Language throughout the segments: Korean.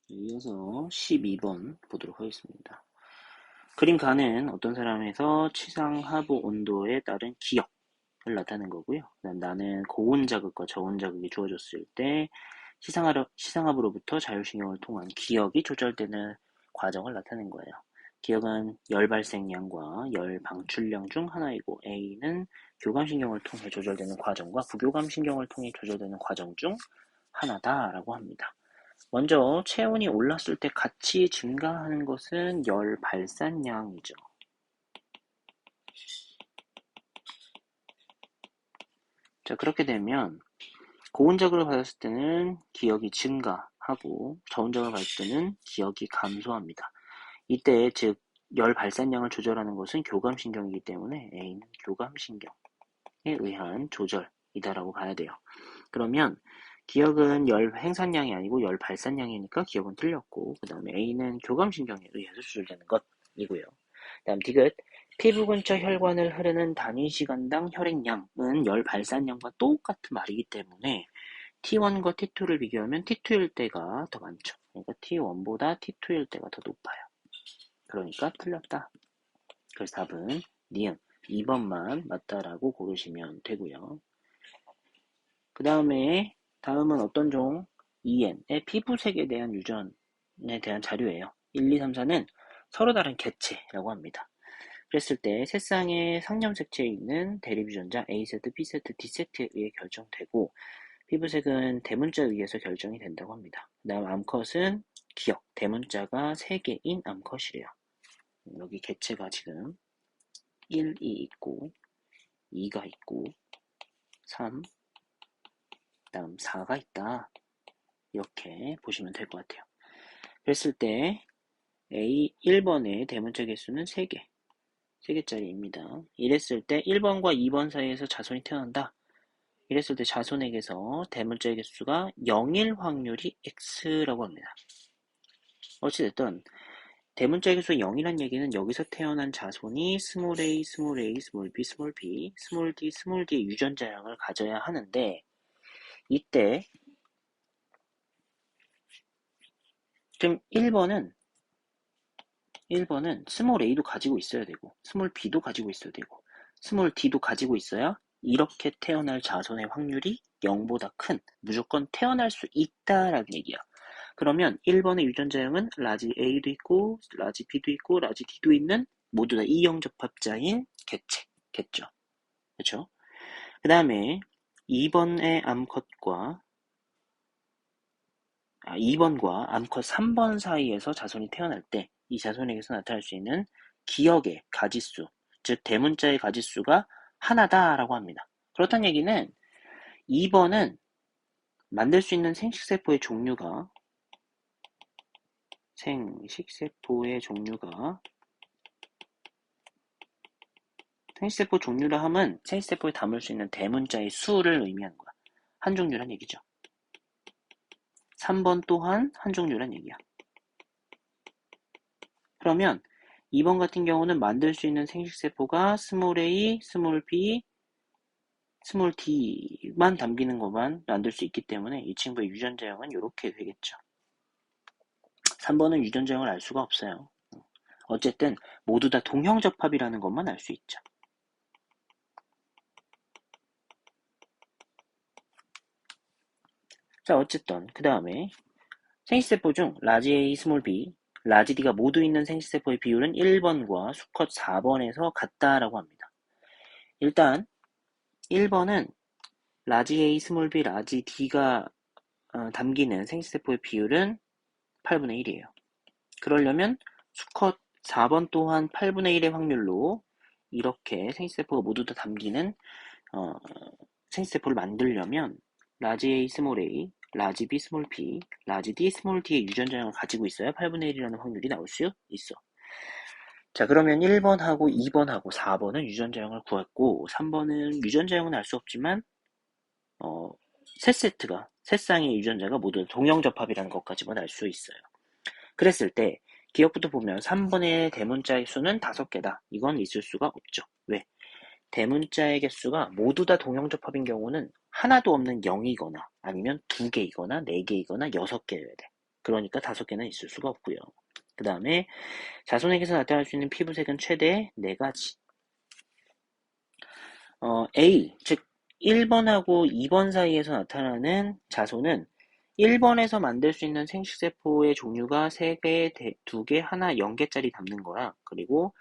이어서 12번 보도록 하겠습니다. 그림 가는 어떤 사람에서 치상 하부 온도에 따른 기억을 나타낸 거고요. 그다음 나는 고온 자극과 저온 자극이 주어졌을 때 시상하부로부터 자율신경을 통한 기억이 조절되는 과정을 나타낸 거예요. 기억은 열 발생량과 열 방출량 중 하나이고 A는 교감신경을 통해 조절되는 과정과 부교감신경을 통해 조절되는 과정 중 하나다라고 합니다. 먼저 체온이 올랐을 때 같이 증가하는 것은 열 발산량이죠. 자, 그렇게 되면 고온 자극을 받았을 때는 기억이 증가하고 저온 자극을 받을 때는 기억이 감소합니다. 이때 즉 열 발산량을 조절하는 것은 교감신경이기 때문에 A는 교감신경에 의한 조절이다라고 봐야 돼요. 그러면 기억은 열 행산량이 아니고 열 발산량이니까 기억은 틀렸고, 그 다음에 A는 교감신경에 의해서 조절되는 것이고요. 다음 디귿. 피부 근처 혈관을 흐르는 단위 시간당 혈액량은 열 발산량과 똑같은 말이기 때문에 T1과 T2를 비교하면 T2일 때가 더 많죠. 그러니까 T1보다 T2일 때가 더 높아요. 그러니까 틀렸다. 그래서 답은 니은 2번만 맞다라고 고르시면 되고요. 그 다음은 어떤 종? EN의 피부색에 대한 유전에 대한 자료예요. 1, 2, 3, 4는 서로 다른 개체라고 합니다. 그랬을 때 새쌍의 상점색체에 있는 대립 유전자 A세트, B세트, D세트에 의해 결정되고 피부색은 대문자에 의해서 결정이 된다고 합니다. 그 다음 암컷은 기억, 대문자가 3개인 암컷이래요. 여기 개체가 지금 1, 2 있고 2가 있고 3, 다음 4가 있다. 이렇게 보시면 될 것 같아요. 그랬을 때 A 1번의 대문자 개수는 3개, 3개짜리입니다. 이랬을 때 1번과 2번 사이에서 자손이 태어난다. 이랬을 때 자손에게서 대문자 개수가 0일 확률이 X라고 합니다. 어찌됐든 대문자 개수 0이란 얘기는 여기서 태어난 자손이 스몰 a, 스몰 a, 스몰 b, 스몰 b, 스몰 d, 스몰 d의 유전자량을 가져야 하는데 이때 지금 1번은 스몰 a도 가지고 있어야 되고 스몰 b도 가지고 있어야 되고 스몰 d도 가지고 있어야 이렇게 태어날 자손의 확률이 0보다 큰 무조건 태어날 수 있다라는 얘기야. 그러면 1번의 유전자형은 라지 a도 있고 라지 b도 있고 라지 d도 있는 모두 다 E형 접합자인 개체겠죠. 그렇죠? 그 다음에 2번의 암컷과 2번과 암컷 3번 사이에서 자손이 태어날 때 이 자손에게서 나타날 수 있는 기억의 가지수, 즉 대문자의 가지수가 하나다라고 합니다. 그렇다는 얘기는 2번은 만들 수 있는 생식세포의 종류가 생식세포 종류라 함은 생식세포에 담을 수 있는 대문자의 수를 의미하는 거야. 한 종류란 얘기죠. 3번 또한 한 종류란 얘기야. 그러면 2번 같은 경우는 만들 수 있는 생식세포가 스몰 a, 스몰 b, 스몰 d만 담기는 것만 만들 수 있기 때문에 이 친구의 유전자형은 이렇게 되겠죠. 3번은 유전자형을 알 수가 없어요. 어쨌든 모두 다 동형접합이라는 것만 알 수 있죠. 자, 어쨌든 그 다음에 생식세포 중 라지 A, 스몰 b, 라지 d가 모두 있는 생식세포의 비율은 1번과 수컷 4번에서 같다라고 합니다. 일단 1번은 라지 A, 스몰 b, 라지 d가 담기는 생식세포의 비율은 8분의 1이에요. 그러려면 수컷 4번 또한 8분의 1의 확률로 이렇게 생식세포가 모두 다 담기는 생식세포를 만들려면 라지 A, 스몰 a, 라지 B, 스몰 b, 라지 D, 스몰 d의 유전자형을 가지고 있어야 8분의 1이라는 확률이 나올 수 있어. 자, 그러면 1번하고 2번하고 4번은 유전자형을 구했고 3번은 유전자형은 알 수 없지만 세 쌍의 유전자가 모두 동형접합이라는 것까지만 알 수 있어요. 그랬을 때 기억부터 보면 3번의 대문자의 수는 5개다. 이건 있을 수가 없죠. 왜? 대문자의 개수가 모두 다 동형접합인 경우는 하나도 없는 0이거나 아니면 2개이거나 4개이거나 6개여야 돼. 그러니까 5개는 있을 수가 없고요. 그 다음에 자손에게서 나타날 수 있는 피부색은 최대 4가지. A, 즉 1번하고 2번 사이에서 나타나는 자손은 1번에서 만들 수 있는 생식세포의 종류가 3개, 2개, 하나, 0개짜리 담는 거랑, 그리고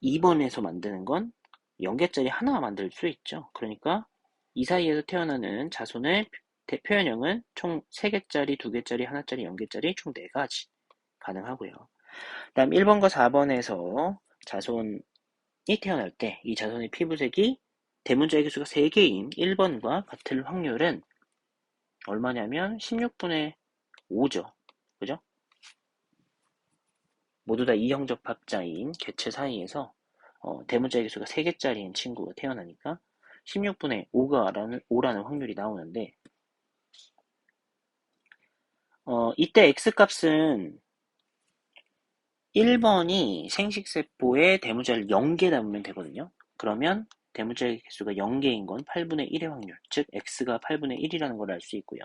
2번에서 만드는 건 0개짜리 하나 만들 수 있죠. 그러니까 이 사이에서 태어나는 자손의 표현형은 총 3개짜리, 2개짜리, 하나짜리, 0개짜리 총 4가지 가능하고요. 다음 1번과 4번에서 자손이 태어날 때 이 자손의 피부색이 대문자의 개수가 3개인 1번과 같을 확률은 얼마냐면 16분의 5죠. 그죠? 모두 다 이형적 합자인 개체 사이에서 대문자의 개수가 3개짜리인 친구가 태어나니까 16분의 5라는 확률이 나오는데 이때 x값은 1번이 생식세포에 대문자를 0개 담으면 되거든요. 그러면 대문자의 개수가 0개인 건 8분의 1의 확률, 즉 x가 8분의 1이라는 걸 알 수 있고요.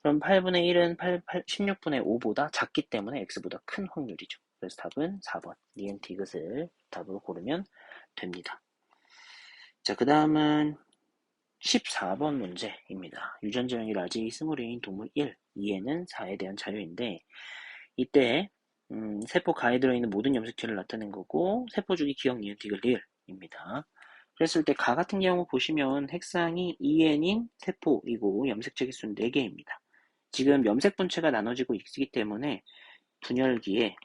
그럼 8분의 1은 16분의 5보다 작기 때문에 x보다 큰 확률이죠. 그래서 답은 4번, 니은 디귿을 답으로 고르면 됩니다. 자, 그 다음은 14번 문제입니다. 유전자 명의 라지 스몰레인 동물 1, 2에는 4에 대한 자료인데 이때 세포 가에 들어있는 모든 염색체를 나타낸 거고 세포 주기 기억 니은 디귿 리을입니다. 그랬을 때 가 같은 경우 보시면 핵상이 2n인 세포이고 염색체 개수는 4개입니다. 지금 염색 분체가 나눠지고 있기 때문에 분열기의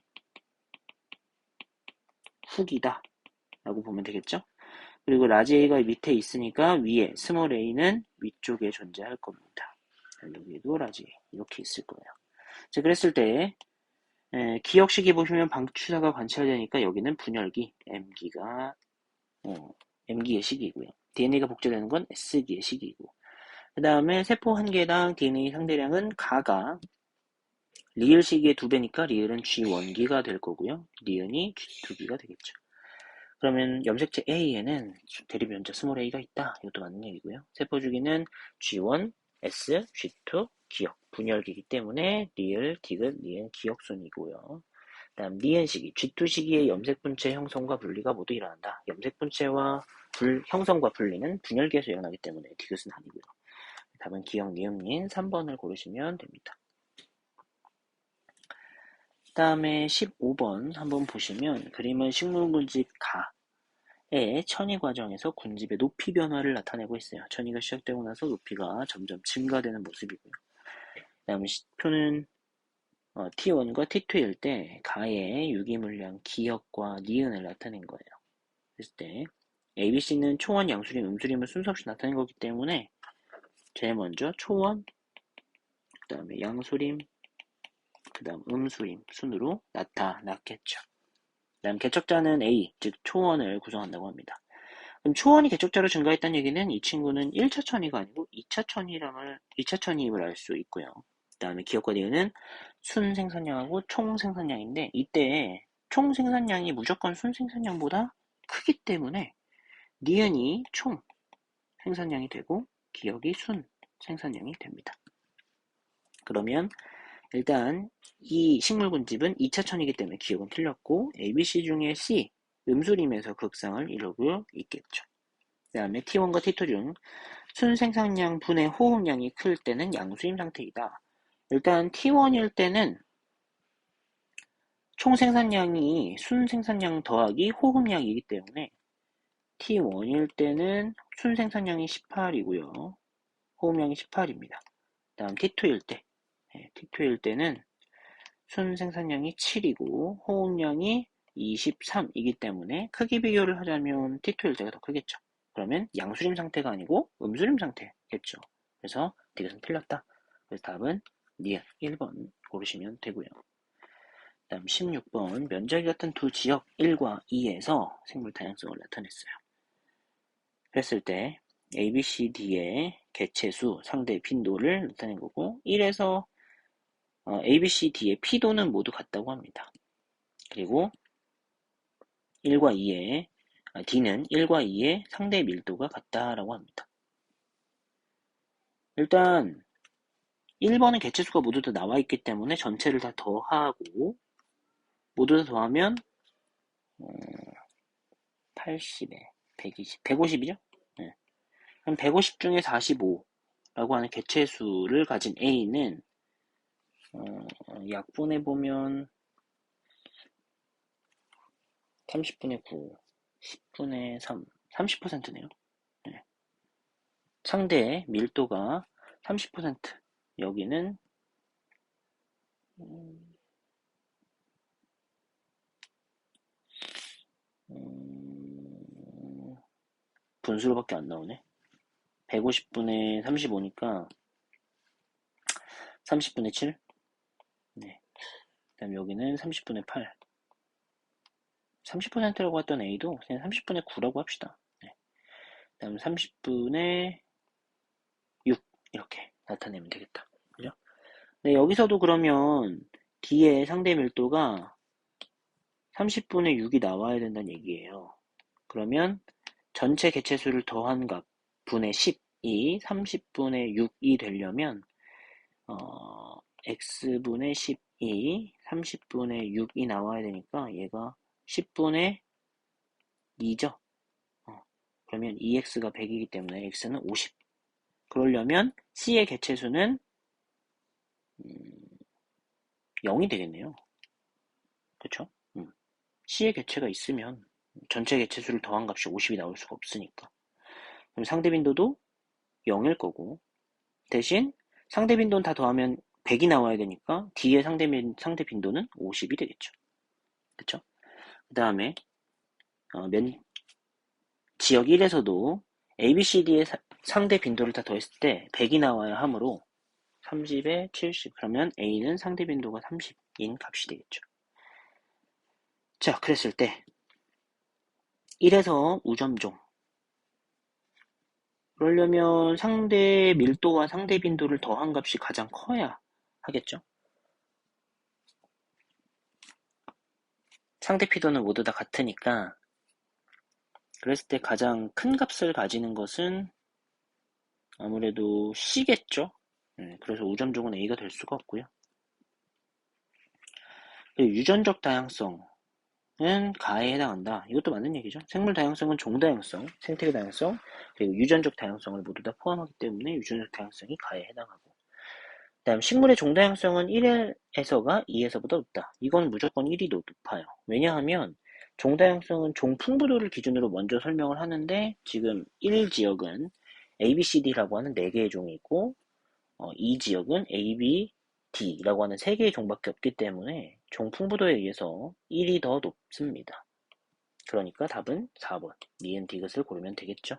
후기다 라고 보면 되겠죠. 그리고 라지 A가 밑에 있으니까 위에 스몰 a는 위쪽에 존재할 겁니다. 여기도 라지 A 이렇게 있을 거예요. 자, 그랬을 때 기억 시기 보시면 방추사가 관찰되니까 여기는 분열기 M기의 시기이고요. DNA가 복제되는 건 S기의 시기이고 그 다음에 세포 한 개당 DNA 상대량은 가가 리을 시기의 2배니까 리을은 G1기가 될 거고요. 리은이 G2기가 되겠죠. 그러면 염색체 A에는 대립 유전자 스몰 a가 있다. 이것도 맞는 얘기고요. 세포 주기는 G1, S, G2, 기억, 분열기이기 때문에 리을, 디귿, 리은 기억순이고요. 다음 니은 시기, G2 시기의 염색 분체 형성과 분리가 모두 일어난다. 염색 분체와 형성과 분리는 분열기에서 일어나기 때문에 디귿은 아니고요. 답은 기억, 니은, 리은 3번을 고르시면 됩니다. 그 다음에 15번 한번 보시면 그림은 식물군집 가의 천이 과정에서 군집의 높이 변화를 나타내고 있어요. 천이가 시작되고 나서 높이가 점점 증가되는 모습이고요. 그 다음에 표는 T1과 T2일 때 가의 유기물량 기억과 니은을 나타낸 거예요. 그랬을 때 ABC는 초원, 양수림, 음수림을 순서 없이 나타낸 거기 때문에 제일 먼저 초원, 그 다음에 양수림, 그 다음 음수림 순으로 나타났겠죠. 그 다음 개척자는 A, 즉 초원을 구성한다고 합니다. 그럼 초원이 개척자로 증가했다는 얘기는 이 친구는 1차 천이가 아니고 2차 천임을 알 수 있고요. 그 다음에 기억과 니은은 순 생산량하고 총 생산량인데 이때 총 생산량이 무조건 순 생산량보다 크기 때문에 니은이 총 생산량이 되고 기억이 순 생산량이 됩니다. 그러면 일단 이 식물군집은 2차 천이기 때문에 기억은 틀렸고 ABC 중에 C, 음수림에서 극상을 이루고 있겠죠. 그 다음에 T1과 T2 중 순생산량 분의 호흡량이 클 때는 양수임 상태이다. 일단 T1일 때는 총 생산량이 순생산량 더하기 호흡량이기 때문에 T1일 때는 순생산량이 18이고요. 호흡량이 18입니다. 다음 T2일 때는 순생산량이 7이고 호흡량이 23이기 때문에 크기 비교를 하자면 T2일 때가 더 크겠죠. 그러면 양수림 상태가 아니고 음수림 상태겠죠. 그래서 디귿은 틀렸다. 그래서 답은 니은 1번 고르시면 되고요. 다음 16번 면적이 같은 두 지역 1과 2에서 생물 다양성을 나타냈어요. 그랬을 때 A, B, C, D의 개체수, 상대 빈도를 나타낸 거고 1에서 A, B, C, D의 피도는 모두 같다고 합니다. 그리고 1과 2의 D는 1과 2의 상대 밀도가 같다라고 합니다. 일단 1번은 개체수가 모두 다 나와 있기 때문에 전체를 다 더하고, 모두 다 더하면 80에 120, 150이죠? 네. 그럼 150 중에 45라고 하는 개체수를 가진 A는 약분해보면 30분의 9, 10분의 3, 30%네요. 네. 상대의 밀도가 30%, 여기는 분수로밖에 안 나오네. 150분의 35니까 30분의 7. 네. 그다음 여기는 30분의 8. 30%라고 했던 A도 그냥 30분의 9라고 합시다. 네. 그다음 30분의 6 이렇게 나타내면 되겠다. 그죠? 네, 여기서도 그러면 D의 상대 밀도가 30분의 6이 나와야 된다는 얘기예요. 그러면 전체 개체수를 더한 값 분의 10이 30분의 6이 되려면 x분의 10이 30분의 6이 나와야 되니까 얘가 10분의 2죠. 그러면 2x가 100이기 때문에 x는 50. 그러려면 c의 개체수는 0이 되겠네요. 그쵸? c의 개체가 있으면 전체 개체수를 더한 값이 50이 나올 수가 없으니까. 그럼 상대 빈도도 0일 거고, 대신 상대 빈도는 다 더하면 100이 나와야 되니까 D의 상대 빈도는 50이 되겠죠. 그쵸? 그 다음에 지역 1에서도 ABCD의 상대 빈도를 다 더했을 때 100이 나와야 하므로 30에 70, 그러면 A는 상대 빈도가 30인 값이 되겠죠. 자, 그랬을 때 1에서 우점종, 그러려면 상대 밀도와 상대 빈도를 더한 값이 가장 커야 하겠죠. 상대 피도는 모두 다 같으니까, 그랬을 때 가장 큰 값을 가지는 것은 아무래도 C겠죠. 그래서 우점종은 A가 될 수가 없고요. 그리고 유전적 다양성은 가에 해당한다. 이것도 맞는 얘기죠. 생물 다양성은 종 다양성, 생태계 다양성, 그리고 유전적 다양성을 모두 다 포함하기 때문에 유전적 다양성이 가에 해당하고, 그 다음 식물의 종 다양성은 1에서가 2에서보다 높다. 이건 무조건 1이 높아요. 왜냐하면 종 다양성은 종 풍부도를 기준으로 먼저 설명을 하는데, 지금 1지역은 ABCD라고 하는 4개의 종이 있고, 2지역은 A, B, D라고 하는 3개의 종밖에 없기 때문에 종 풍부도에 의해서 1이 더 높습니다. 그러니까 답은 4번 니은 디귿을 고르면 되겠죠.